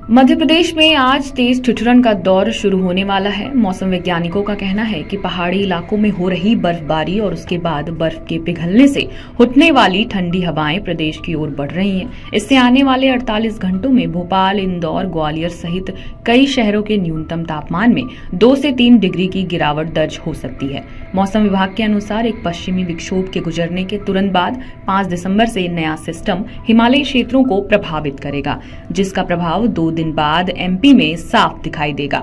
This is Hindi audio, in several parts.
मध्य प्रदेश में आज तेज ठिठुरन का दौर शुरू होने वाला है। मौसम वैज्ञानिकों का कहना है कि पहाड़ी इलाकों में हो रही बर्फबारी और उसके बाद बर्फ के पिघलने से उठने वाली ठंडी हवाएं प्रदेश की ओर बढ़ रही हैं। इससे आने वाले 48 घंटों में भोपाल, इंदौर, ग्वालियर सहित कई शहरों के न्यूनतम तापमान में 2 से 3 डिग्री की गिरावट दर्ज हो सकती है। मौसम विभाग के अनुसार एक पश्चिमी विक्षोभ के गुजरने के तुरंत बाद 5 दिसंबर से नया सिस्टम हिमालयी क्षेत्रों को प्रभावित करेगा, जिसका प्रभाव 2 दिन बाद एमपी में साफ दिखाई देगा।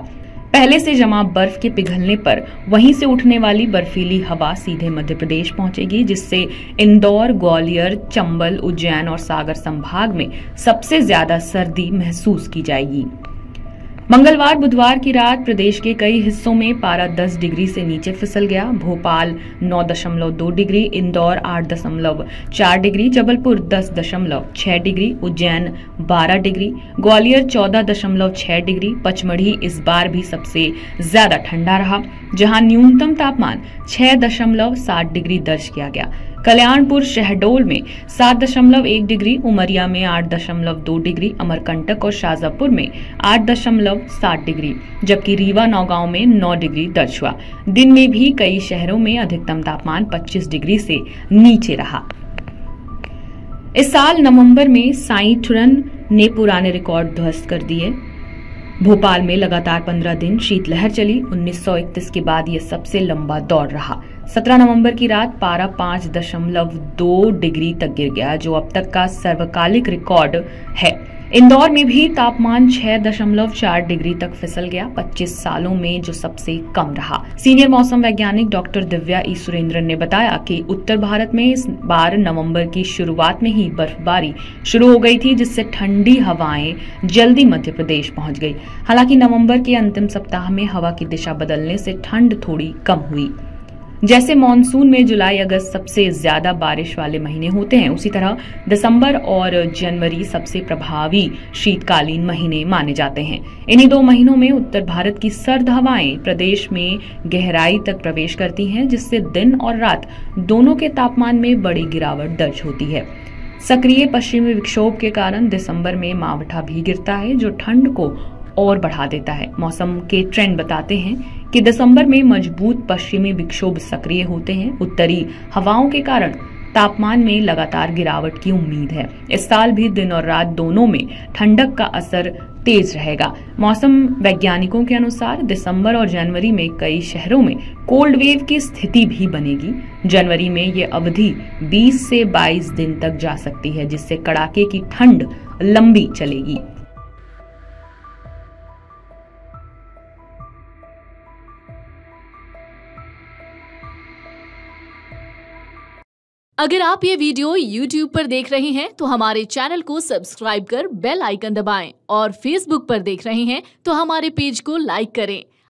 पहले से जमा बर्फ के पिघलने पर वहीं से उठने वाली बर्फीली हवा सीधे मध्य प्रदेश पहुंचेगी, जिससे इंदौर, ग्वालियर, चंबल, उज्जैन और सागर संभाग में सबसे ज्यादा सर्दी महसूस की जाएगी। मंगलवार बुधवार की रात प्रदेश के कई हिस्सों में पारा 10 डिग्री से नीचे फिसल गया। Bhopal 9.2 degree, Indore 8.4 degree, Jabalpur 10.6 degree, Ujjain 12 degree, Gwalior 14.6 degree. Pachmarhi इस बार भी सबसे ज्यादा ठंडा रहा, जहां न्यूनतम तापमान 6.7 डिग्री दर्ज किया गया। कल्याणपुर शहडोल में 7.1 डिग्री, उमरिया में 8.2 डिग्री, अमरकंटक और शाजापुर में 8.7 डिग्री, जबकि रीवा नौगांव में 9 डिग्री दर्ज हुआ। दिन में भी कई शहरों में अधिकतम तापमान 25 डिग्री से नीचे रहा। इस साल नवंबर में साई ठुरन ने पुराने रिकॉर्ड ध्वस्त कर दिए। भोपाल में लगातार 15 दिन शीतलहर चली। 1931 के बाद यह सबसे लंबा दौर रहा। 17 नवंबर की रात पारा 5.2 डिग्री तक गिर गया, जो अब तक का सर्वकालिक रिकॉर्ड है। इंदौर में भी तापमान 6.4 डिग्री तक फिसल गया, 25 सालों में जो सबसे कम रहा। सीनियर मौसम वैज्ञानिक डॉक्टर दिव्या ई सुरेंद्रन ने बताया कि उत्तर भारत में इस बार नवंबर की शुरुआत में ही बर्फबारी शुरू हो गई थी, जिससे ठंडी हवाएं जल्दी मध्य प्रदेश पहुंच गई। हालांकि नवंबर के अंतिम सप्ताह में हवा की दिशा बदलने से ठंड थोड़ी कम हुई। जैसे मानसून में जुलाई अगस्त सबसे ज्यादा बारिश वाले महीने होते हैं, उसी तरह दिसंबर और जनवरी सबसे प्रभावी शीतकालीन महीने माने जाते हैं। इन्हीं 2 महीनों में उत्तर भारत की सर्द हवाएं प्रदेश में गहराई तक प्रवेश करती हैं, जिससे दिन और रात दोनों के तापमान में बड़ी गिरावट दर्ज होती है। सक्रिय पश्चिमी विक्षोभ के कारण दिसंबर में मावठा भी गिरता है, जो ठंड को और बढ़ा देता है। मौसम के ट्रेंड बताते हैं कि दिसंबर में मजबूत पश्चिमी विक्षोभ सक्रिय होते हैं। उत्तरी हवाओं के कारण तापमान में लगातार गिरावट की उम्मीद है। इस साल भी दिन और रात दोनों में ठंडक का असर तेज रहेगा। मौसम वैज्ञानिकों के अनुसार दिसंबर और जनवरी में कई शहरों में कोल्ड वेव की स्थिति भी बनेगी। जनवरी में ये अवधि 20 से 22 दिन तक जा सकती है, जिससे कड़ाके की ठंड लंबी चलेगी। अगर आप ये वीडियो YouTube पर देख रहे हैं तो हमारे चैनल को सब्सक्राइब कर बेल आइकन दबाएं और Facebook पर देख रहे हैं तो हमारे पेज को लाइक करें।